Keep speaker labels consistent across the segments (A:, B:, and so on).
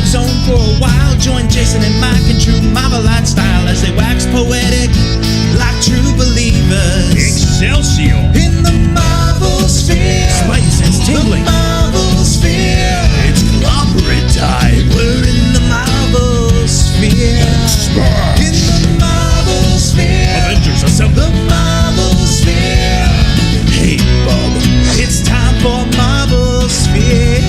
A: zone for a while. Join Jason and Mike in true Marvelite style as they wax poetic like true believers.
B: Excelsior!
A: In the MarvelSphere.
B: Spidey sense tingling.
A: The MarvelSphere.
B: It's clobberin' time.
A: We're in the MarvelSphere. In the MarvelSphere.
B: Avengers assemble.
A: The MarvelSphere.
B: Hey, Bob.
A: It's time for MarvelSphere.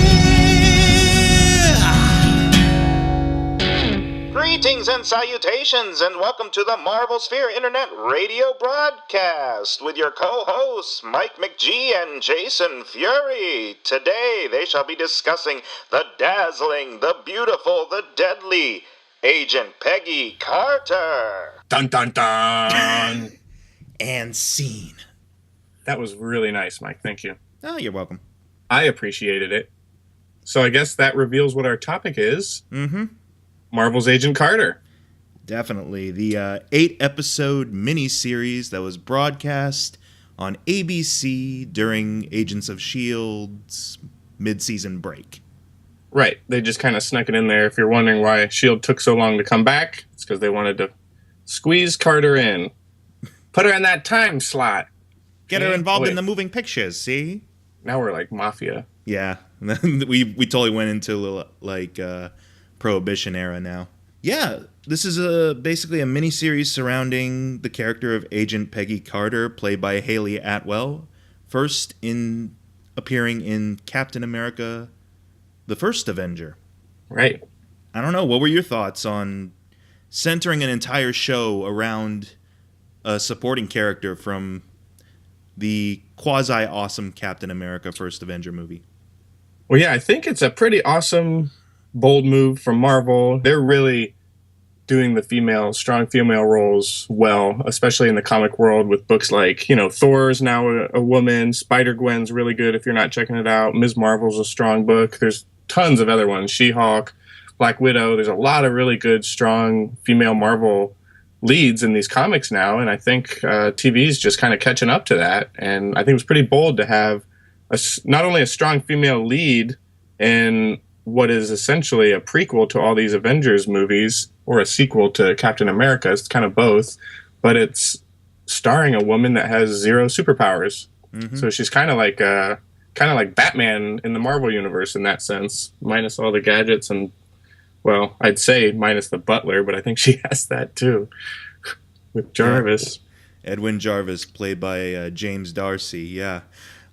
C: Greetings and salutations, and welcome to the MarvelSphere Internet Radio Broadcast with your co-hosts, Mike McGee and Jason Fury. Today, they shall be discussing the dazzling, the beautiful, the deadly Agent Peggy Carter.
D: Dun dun dun.
A: And scene.
D: That was really nice, Mike. Thank you.
A: Oh, you're welcome.
D: I appreciated it. So I guess that reveals what our topic is.
A: Mm-hmm.
D: Marvel's Agent Carter.
A: Definitely. The 8-episode miniseries that was broadcast on ABC during Agents of S.H.I.E.L.'s mid-season break.
D: Right. They just kind of snuck it in there. If you're wondering why S.H.I.E.L.D. took so long to come back, it's because they wanted to squeeze Carter in. Put her in that time slot.
A: Get her involved in the moving pictures, see?
D: Now we're like Mafia.
A: Yeah. we totally went into like Prohibition era now. Yeah, this is basically a miniseries surrounding the character of Agent Peggy Carter, played by Hayley Atwell, first appearing in Captain America, the First Avenger.
D: Right.
A: I don't know, what were your thoughts on centering an entire show around a supporting character from the quasi-awesome Captain America First Avenger movie?
D: Well, yeah, I think it's a pretty awesome, bold move from Marvel. They're really doing the strong female roles well, especially in the comic world with books like, Thor's now a woman, Spider-Gwen's really good if you're not checking it out, Ms. Marvel's a strong book, there's tons of other ones, She-Hulk, Black Widow, there's a lot of really good, strong female Marvel leads in these comics now, and I think TV's just kind of catching up to that, and I think it was pretty bold to have not only a strong female lead in what is essentially a prequel to all these Avengers movies, or a sequel to Captain America. It's kind of both, but it's starring a woman that has zero superpowers. Mm-hmm. So she's kind of like Batman in the Marvel universe in that sense, minus all the gadgets and, well, I'd say minus the butler, but I think she has that too with Jarvis.
A: Edwin Jarvis, played by James Darcy. Yeah.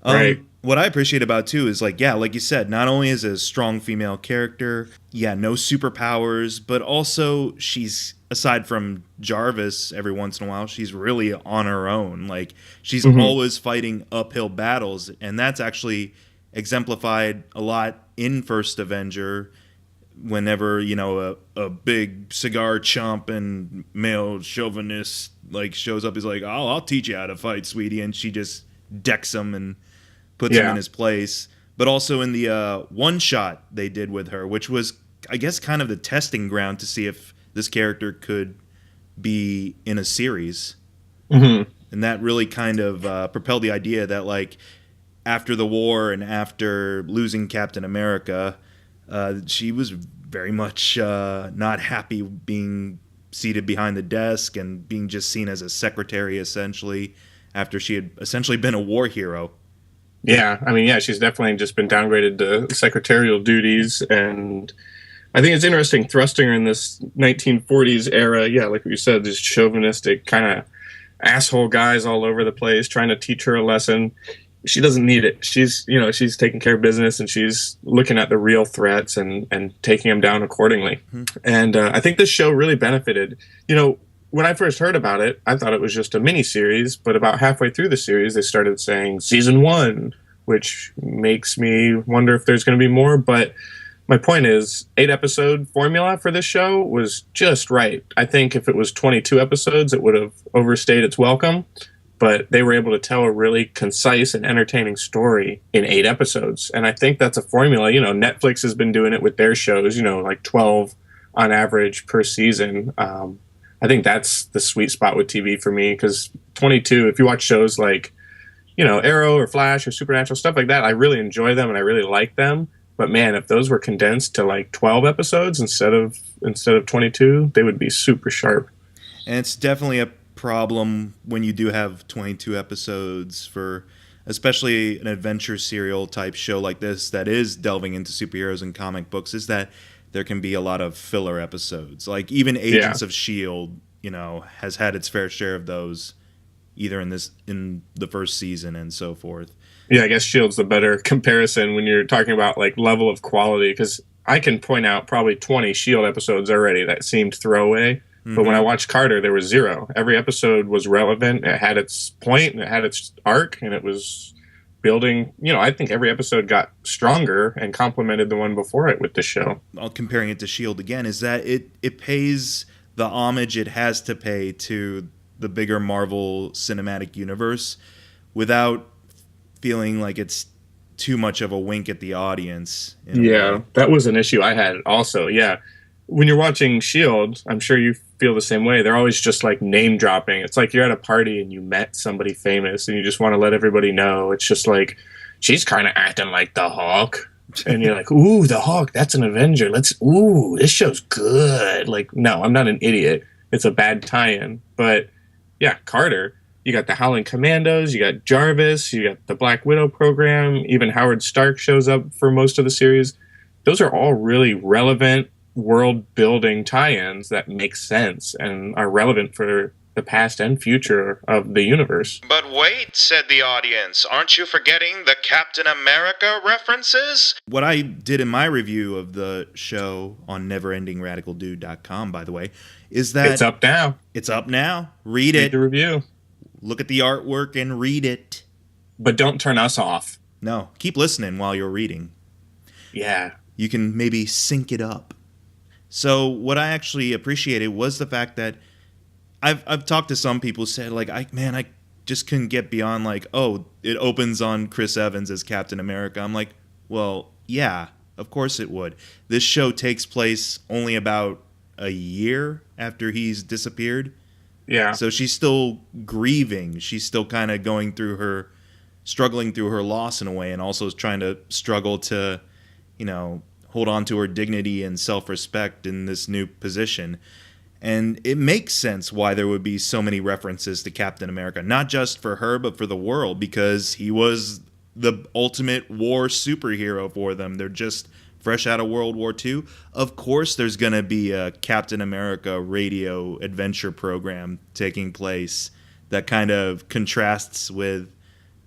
D: Right.
A: What I appreciate about too is like you said, not only is it a strong female character, no superpowers, but also she's, aside from Jarvis every once in a while, she's really on her own. Like she's always fighting uphill battles, and that's actually exemplified a lot in First Avenger. Whenever, a big cigar chump and male chauvinist shows up, he's like, "Oh, I'll teach you how to fight, sweetie," and she just decks him and puts him in his place. But also in the one shot they did with her, which was, I guess, kind of the testing ground to see if this character could be in a series. Mm-hmm. And that really kind of propelled the idea that, after the war and after losing Captain America, she was very much not happy being seated behind the desk and being just seen as a secretary, essentially, after she had essentially been a war hero.
D: Yeah, she's definitely just been downgraded to secretarial duties, and I think it's interesting thrusting her in this 1940s era. Yeah, like what you said, just chauvinistic kind of asshole guys all over the place trying to teach her a lesson. She doesn't need it. She's taking care of business, and she's looking at the real threats and taking them down accordingly. Mm-hmm. And I think this show really benefited. When I first heard about it, I thought it was just a mini-series, but about halfway through the series, they started saying Season 1, which makes me wonder if there's going to be more. But my point is, 8-episode formula for this show was just right. I think if it was 22 episodes, it would have overstayed its welcome. But they were able to tell a really concise and entertaining story in 8 episodes. And I think that's a formula. Netflix has been doing it with their shows, 12 on average per season. I think that's the sweet spot with TV for me, because 22, if you watch shows like, Arrow or Flash or Supernatural, stuff like that, I really enjoy them and I really like them. But man, if those were condensed to like 12 episodes instead of 22, they would be super sharp.
A: And it's definitely a problem when you do have 22 episodes for especially an adventure serial type show like this that is delving into superheroes and comic books, is that there can be a lot of filler episodes. Like even Agents of S.H.I.E.L.D., has had its fair share of those either in the first season and so forth.
D: Yeah, I guess S.H.I.E.L.D's the better comparison when you're talking about like level of quality, because I can point out probably 20 S.H.I.E.L.D. episodes already that seemed throwaway. Mm-hmm. But when I watched Carter, there was zero. Every episode was relevant. It had its point, and it had its arc, and it was building. I think every episode got stronger and complemented the one before it with the show.
A: Comparing it to S.H.I.E.L.D. again is that it pays the homage it has to pay to the bigger Marvel Cinematic Universe without feeling like it's too much of a wink at the audience.
D: Yeah, that was an issue I had also. Yeah. When you're watching S.H.I.E.L.D., I'm sure you feel the same way. They're always just like name dropping. It's like you're at a party and you met somebody famous and you just want to let everybody know. It's just like, she's kind of acting like the Hulk. And you're like, ooh, the Hulk, that's an Avenger. This show's good. Like, no, I'm not an idiot. It's a bad tie-in. But yeah, Carter, you got the Howling Commandos, you got Jarvis, you got the Black Widow program, even Howard Stark shows up for most of the series. Those are all really relevant world-building tie-ins that make sense and are relevant for the past and future of the universe.
C: But wait, said the audience, aren't you forgetting the Captain America references?
A: What I did in my review of the show on neverendingradicaldude.com, by the way, is that...
D: It's up now.
A: It's up now. Read it.
D: Read the review.
A: Look at the artwork and read it.
D: But don't turn us off.
A: No, keep listening while you're reading.
D: Yeah.
A: You can maybe sync it up. So what I actually appreciated was the fact that I've talked to some people who said, like, I just couldn't get beyond, like, oh, it opens on Chris Evans as Captain America. I'm like, well, yeah, of course it would. This show takes place only about a year after he's disappeared.
D: Yeah.
A: So she's still grieving. She's still kind of struggling through her loss in a way, and also trying to struggle to, hold on to her dignity and self-respect in this new position. And it makes sense why there would be so many references to Captain America, not just for her, but for the world, because he was the ultimate war superhero for them. They're just fresh out of World War II. Of course, there's going to be a Captain America radio adventure program taking place that kind of contrasts with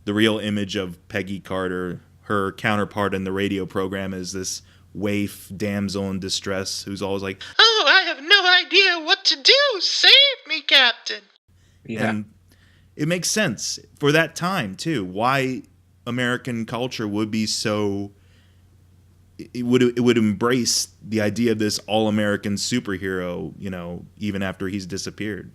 A: the real image of Peggy Carter. Her counterpart in the radio program is this waif damsel in distress who's always like,
C: oh, I have no idea what to do. Save me, Captain.
A: Yeah. And it makes sense for that time, too, why American culture would be so... It would embrace the idea of this all-American superhero, even after he's disappeared.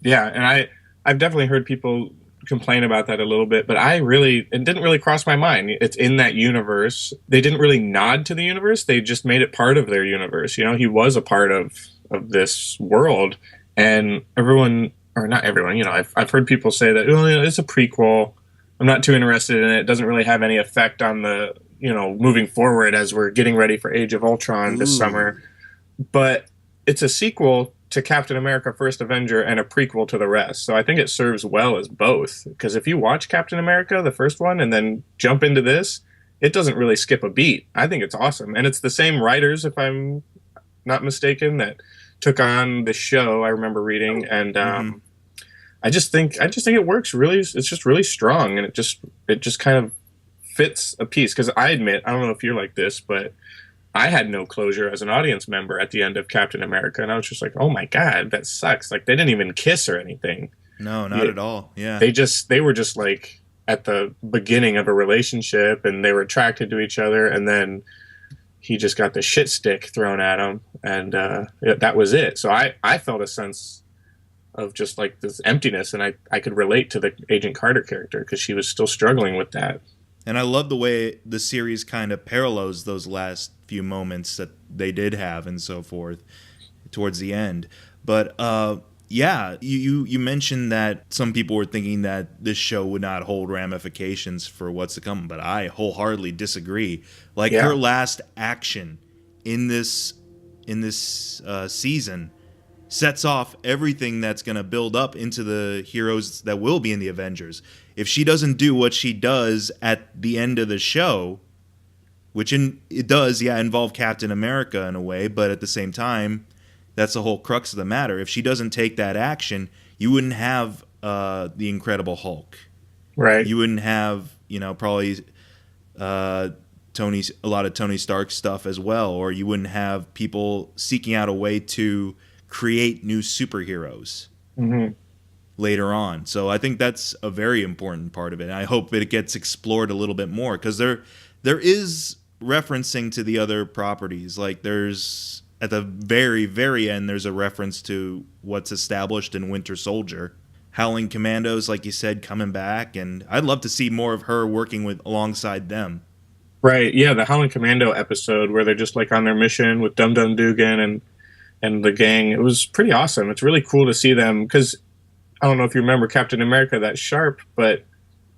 D: Yeah, and I've definitely heard people complain about that a little bit, but it didn't really cross my mind. It's in that universe. They didn't really nod to the universe. They just made it part of their universe. He was a part of this world, and everyone, or not everyone, I've heard people say that, it's a prequel. I'm not too interested in it. It doesn't really have any effect on the, moving forward as we're getting ready for Age of Ultron this summer. But it's a sequel to Captain America First Avenger and a prequel to the rest. So I think it serves well as both. Because if you watch Captain America, the first one, and then jump into this, it doesn't really skip a beat. I think it's awesome. And it's the same writers, if I'm not mistaken, that took on the show, I remember reading. And I just think it works really. It's just really strong. And it just kind of fits a piece. Because I admit, I don't know if you're like this, but I had no closure as an audience member at the end of Captain America, and I was just like, "Oh my god, that sucks!" Like they didn't even kiss or anything.
A: No, not at all. Yeah,
D: they were just like at the beginning of a relationship, and they were attracted to each other, and then he just got the shit stick thrown at him, and that was it. So I felt a sense of just like this emptiness, and I could relate to the Agent Carter character because she was still struggling with that.
A: And I love the way the series kind of parallels those last few moments that they did have and so forth towards the end. But Yeah, you mentioned that some people were thinking that this show would not hold ramifications for what's to come, but I wholeheartedly disagree. Like her
D: Yeah.
A: last action in this season sets off everything that's going to build up into the heroes that will be in the Avengers. If she doesn't do what she does at the end of the show, it does, yeah, involve Captain America in a way, but at the same time, that's the whole crux of the matter. If she doesn't take that action, you wouldn't have the Incredible Hulk.
D: Right.
A: You wouldn't have, probably a lot of Tony Stark stuff as well, or you wouldn't have people seeking out a way to create new superheroes later on. So I think that's a very important part of it. And I hope it gets explored a little bit more, because there is referencing to the other properties. Like there's at the very, very end, there's a reference to what's established in Winter Soldier. Howling Commandos, like you said, coming back, and I'd love to see more of her working alongside them.
D: Right. Yeah, the Howling Commando episode where they're just like on their mission with Dum Dum Dugan and the gang. It was pretty awesome. It's really cool to see them, because I don't know if you remember Captain America that sharp, but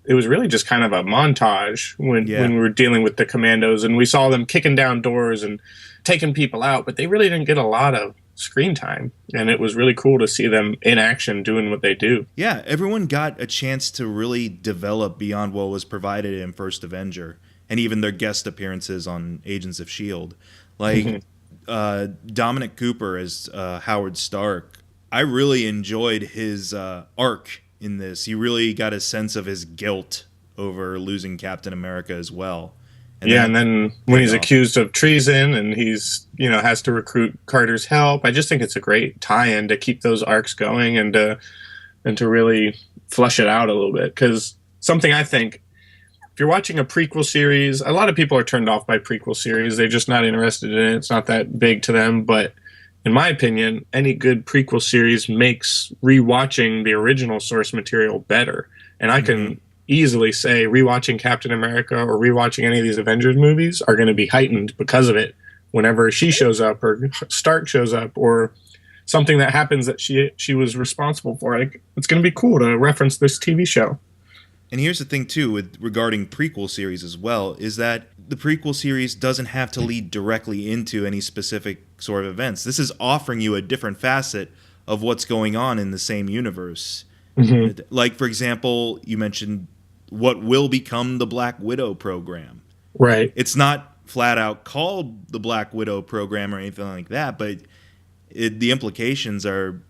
D: it was really just kind of a montage when we were dealing with the commandos, and we saw them kicking down doors and taking people out, but they really didn't get a lot of screen time, and it was really cool to see them in action doing what they do.
A: Yeah, everyone got a chance to really develop beyond what was provided in First Avenger, and even their guest appearances on Agents of S.H.I.E.L.D. Like Dominic Cooper as Howard Stark. I really enjoyed his arc in this. You really got a sense of his guilt over losing Captain America as well.
D: And then when he's accused of treason and he's, has to recruit Carter's help, I just think it's a great tie-in to keep those arcs going and to really flush it out a little bit. Because something I think, if you're watching a prequel series, a lot of people are turned off by prequel series. They're just not interested in it. It's not that big to them. But in my opinion, any good prequel series makes rewatching the original source material better. And I can easily say rewatching Captain America or rewatching any of these Avengers movies are going to be heightened because of it. Whenever she shows up or Stark shows up or something that happens that she was responsible for, it's going to be cool to reference this TV show.
A: And here's the thing too, regarding prequel series as well, is that the prequel series doesn't have to lead directly into any specific sort of events. This is offering you a different facet of what's going on in the same universe. Like, for example, you mentioned what will become the Black Widow program.
D: Right.
A: It's not flat out called the Black Widow program or anything like that, but the implications are,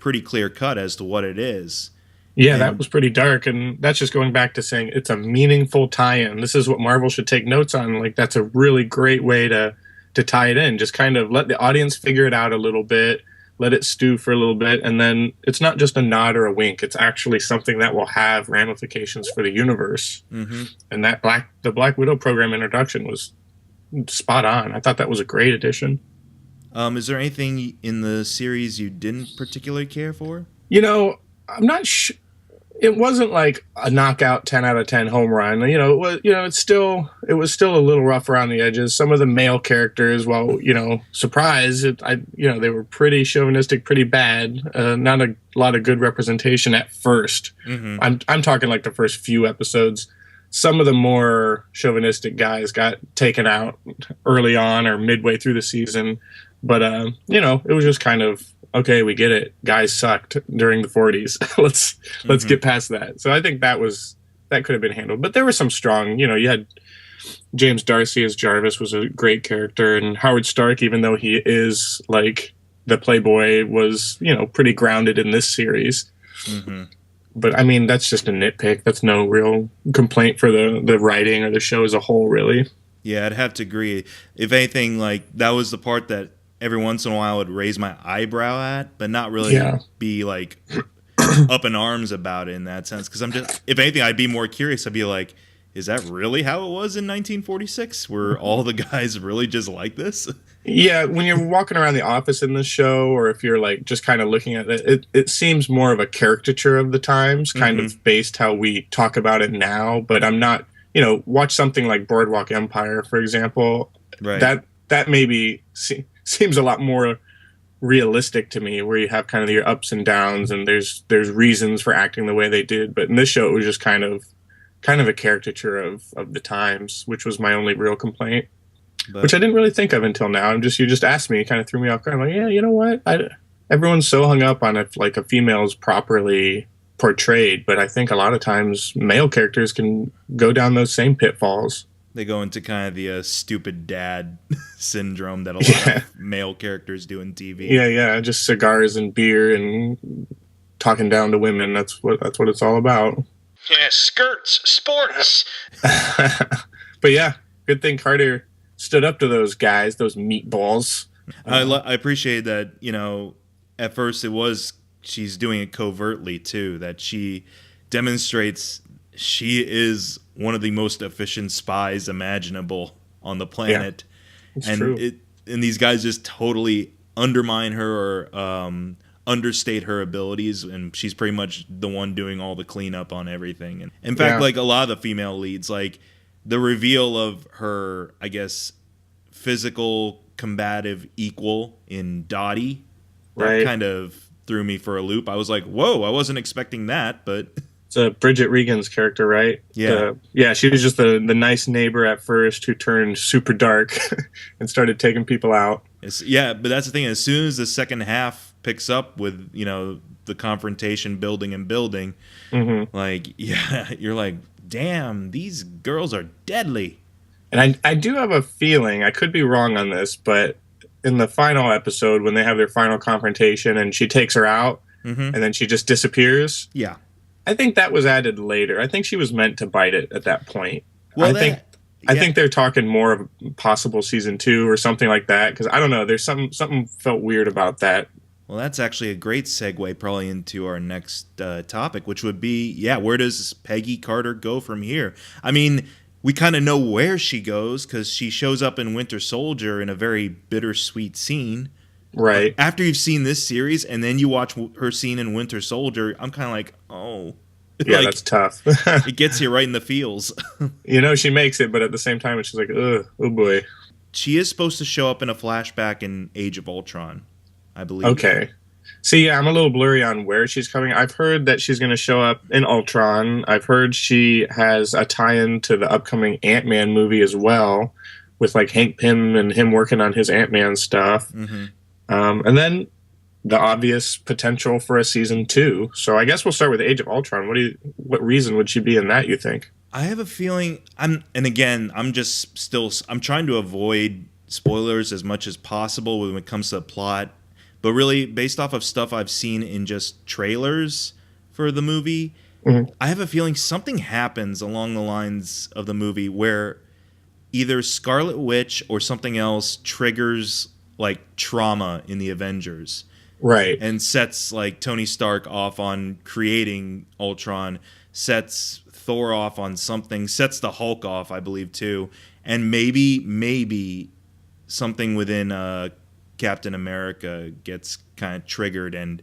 A: pretty clear cut as to what it is.
D: Yeah, that was pretty dark, and that's just going back to saying it's a meaningful tie-in. This is what Marvel should take notes on. Like, that's a really great way to tie it in. Just kind of let the audience figure it out a little bit, let it stew for a little bit, and then it's not just a nod or a wink. It's actually something that will have ramifications for the universe. And the Black Widow program introduction was spot on. I thought that was a great addition.
A: Is there anything in the series you didn't particularly care for?
D: I'm not sure. It wasn't like a knockout 10 out of 10 home run. It was. It was still a little rough around the edges. Some of the male characters, surprise, they were pretty chauvinistic, pretty bad. Not a lot of good representation at first. I'm talking like the first few episodes. Some of the more chauvinistic guys got taken out early on or midway through the season, but it was just kind of, okay, we get it. Guys sucked during the 40s. let's get past that. So I think that could have been handled. But there were some strong, you had James Darcy as Jarvis was a great character, and Howard Stark, even though he is like the playboy, was, pretty grounded in this series. But I mean, that's just a nitpick. That's no real complaint for the writing or the show as a whole, really.
A: Yeah, I'd have to agree. If anything, like, that was the part that every once in a while I would raise my eyebrow at, but not really be like up in arms about it in that sense. Because if anything, I'd be more curious. I'd be like, is that really how it was in 1946? Were all the guys really just like this?
D: Yeah, when you're walking around the office in this show, or if you're like just kind of looking at it, it seems more of a caricature of the times, kind of based how we talk about it now. But I'm not, watch something like Boardwalk Empire, for example.
A: Right.
D: That maybe seems a lot more realistic to me, where you have kind of your ups and downs, and there's reasons for acting the way they did. But in this show, it was just kind of a caricature of the times, which was my only real complaint, which
A: But
D: I didn't really think of until now. You just asked me, it kind of threw me off guard. I'm like, yeah, you know what? Everyone's so hung up on if like a female is properly portrayed, but I think a lot of times male characters can go down those same pitfalls.
A: they go into kind of the stupid dad syndrome that a lot of male characters do in TV.
D: Yeah, just cigars and beer and talking down to women. That's what it's all about.
C: Yeah, skirts, sports.
D: But yeah, good thing Carter stood up to those guys, those meatballs.
A: I appreciate that, at first she's doing it covertly too, that she demonstrates she is one of the most efficient spies imaginable on the planet.
D: It's
A: and
D: true.
A: And these guys just totally undermine her or understate her abilities, and she's pretty much the one doing all the cleanup on everything. And in fact, like a lot of the female leads, like the reveal of her, I guess, physical combative equal in Dottie, that kind of threw me for a loop. I was like, whoa, I wasn't expecting that, but
D: It's Bridget Regan's character, right?
A: Yeah.
D: She was just the nice neighbor at first who turned super dark and started taking people out.
A: but that's the thing. As soon as the second half picks up with, the confrontation building, like, you're like, damn, these girls are deadly.
D: And I do have a feeling, I could be wrong on this, but in the final episode, when they have their final confrontation and she takes her out and then she just disappears.
A: Yeah.
D: I think that was added later. I think she was meant to bite it at that point.
A: Well,
D: I think they're talking more of possible season 2 or something like that. Because I don't know. There's something felt weird about that.
A: Well, that's actually a great segue probably into our next topic, which would be, where does Peggy Carter go from here? I mean, we kind of know where she goes because she shows up in Winter Soldier in a very bittersweet scene.
D: Right.
A: After you've seen this series and then you watch her scene in Winter Soldier, I'm kind of like, oh.
D: Yeah, that's tough.
A: It gets you right in the feels.
D: She makes it, but at the same time, she's like, ugh, oh boy.
A: She is supposed to show up in a flashback in Age of Ultron, I believe.
D: Okay. See, yeah, I'm a little blurry on where she's coming. I've heard that she's going to show up in Ultron. I've heard she has a tie-in to the upcoming AntMan movie as well, with like Hank Pym and him working on his AntMan stuff.
A: Mm-hmm.
D: And then the obvious potential for a season 2. So I guess we'll start with Age of Ultron. What reason would she be in that, you think?
A: I have a feeling I'm trying to avoid spoilers as much as possible when it comes to the plot, but really based off of stuff I've seen in just trailers for the movie, I have a feeling something happens along the lines of the movie where either Scarlet Witch or something else triggers like trauma in the Avengers.
D: Right.
A: And sets like Tony Stark off on creating Ultron, sets Thor off on something, sets the Hulk off, I believe, too. And maybe something within Captain America gets kind of triggered and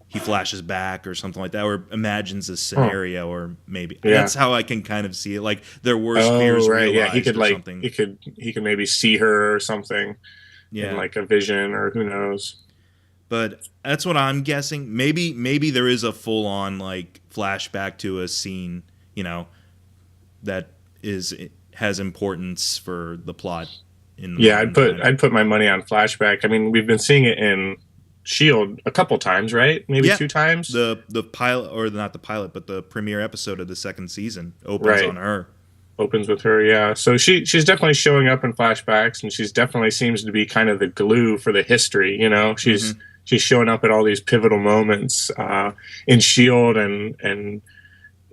A: he flashes back or something like that, or imagines a scenario, or maybe that's how I can kind of see it. Like their worst fears realized,
D: yeah, he could
A: or
D: like
A: something.
D: he could maybe see her or something.
A: Yeah,
D: in like a vision, or who knows.
A: But that's what I'm guessing. Maybe there is a full on like flashback to a scene, that has importance for the plot.
D: I'd put my money on flashback. I mean, we've been seeing it in S.H.I.E.L.D. a couple times, right? Maybe 2 times.
A: The pilot, or not the pilot, but the premiere episode of the second season opens on her.
D: Opens with her, yeah. So she's definitely showing up in flashbacks, and she's definitely seems to be kind of the glue for the history. She's showing up at all these pivotal moments in S.H.I.E.L.D. and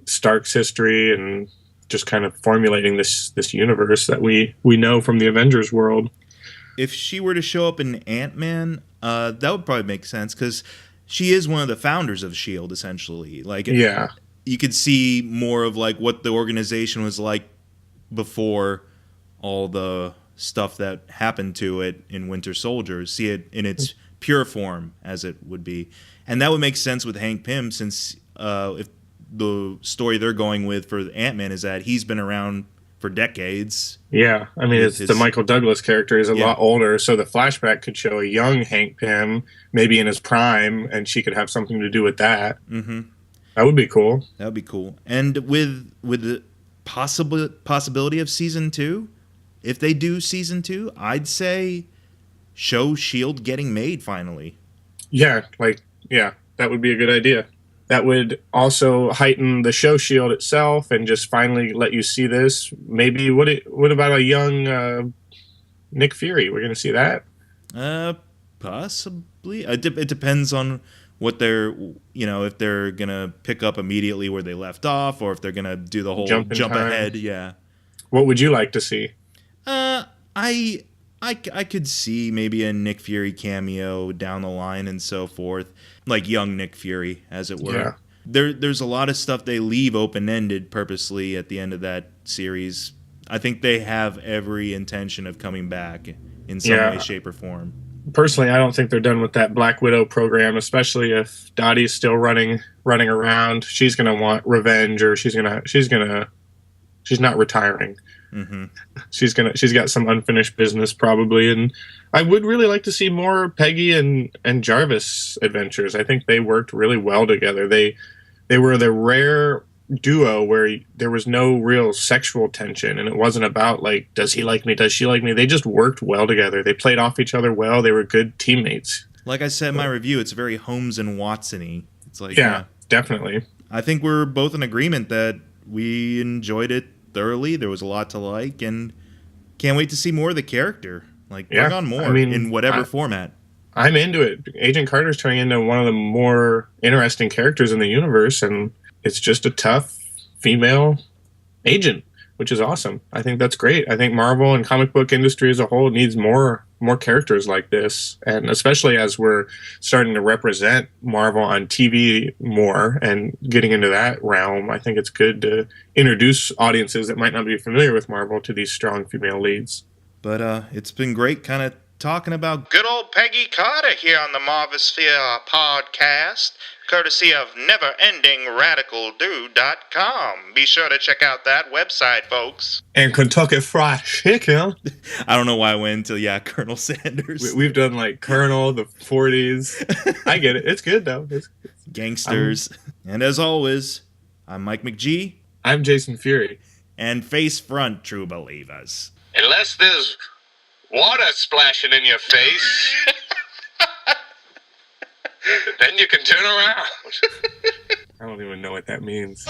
D: Stark's history, and just kind of formulating this universe that we know from the Avengers world.
A: If she were to show up in AntMan, that would probably make sense because she is one of the founders of S.H.I.E.L.D. essentially. Like, you could see more of like what the organization was like before all the stuff that happened to it in Winter Soldier. See it in its pure form as it would be, and that would make sense with Hank Pym, since if the story they're going with for Ant-Man is that he's been around for decades.
D: Yeah, I mean,
A: With
D: it's the Michael Douglas character is a
A: Yeah.
D: lot older, so the flashback could show a young Hank Pym, maybe in his prime, and she could have something to do with that.
A: Mm-hmm.
D: That would be cool.
A: That would be cool. And with the possibility of season 2, if they do season 2, I'd say show S.H.I.E.L.D. getting made finally.
D: Yeah, that would be a good idea. That would also heighten the show S.H.I.E.L.D. itself and just finally let you see this. Maybe what about a young Nick Fury? We're going to see that?
A: Possibly. It depends on what they're, if they're going to pick up immediately where they left off, or if they're going to do the whole
D: Jump
A: ahead. Yeah.
D: What would you like to see?
A: I could see maybe a Nick Fury cameo down the line and so forth, like young Nick Fury, as it were.
D: Yeah.
A: There's a lot of stuff they leave open-ended purposely at the end of that series. I think they have every intention of coming back in some way, shape, or form.
D: Personally, I don't think they're done with that Black Widow program, especially if Dottie's still running around. She's gonna want revenge, or she's not retiring.
A: Mm-hmm.
D: She's got some unfinished business probably, and I would really like to see more Peggy and Jarvis adventures. I think they worked really well together. They were the rare duo where there was no real sexual tension, and it wasn't about like, does he like me, does she like me? They just worked well together. They played off each other well. They were good teammates.
A: Like I said in my review, it's very Holmes and Watson-y. It's like,
D: yeah, definitely.
A: I think we're both in agreement that we enjoyed it thoroughly. There was a lot to like, and can't wait to see more of the character. Like, bring on more in whatever format.
D: I'm into it. Agent Carter's turning into one of the more interesting characters in the universe, and it's just a tough female agent, which is awesome. I think that's great. I think Marvel and comic book industry as a whole needs more characters like this, and especially as we're starting to represent Marvel on TV more and getting into that realm, I think it's good to introduce audiences that might not be familiar with Marvel to these strong female leads.
A: But it's been great kind of talking about
C: good old Peggy Carter here on the MarvelSphere podcast, courtesy of neverendingradicaldude.com. Be sure to check out that website, folks.
D: And Kentucky Fried Chicken.
A: I don't know why I went into, Colonel Sanders.
D: We've done, like, Colonel, the 40s. I get it. It's good, though. It's
A: gangsters. And as always, I'm Mike McGee.
D: I'm Jason Fury.
A: And face front, true believers.
C: Unless there's water splashing in your face,
D: then you can turn around. I don't even know what that means.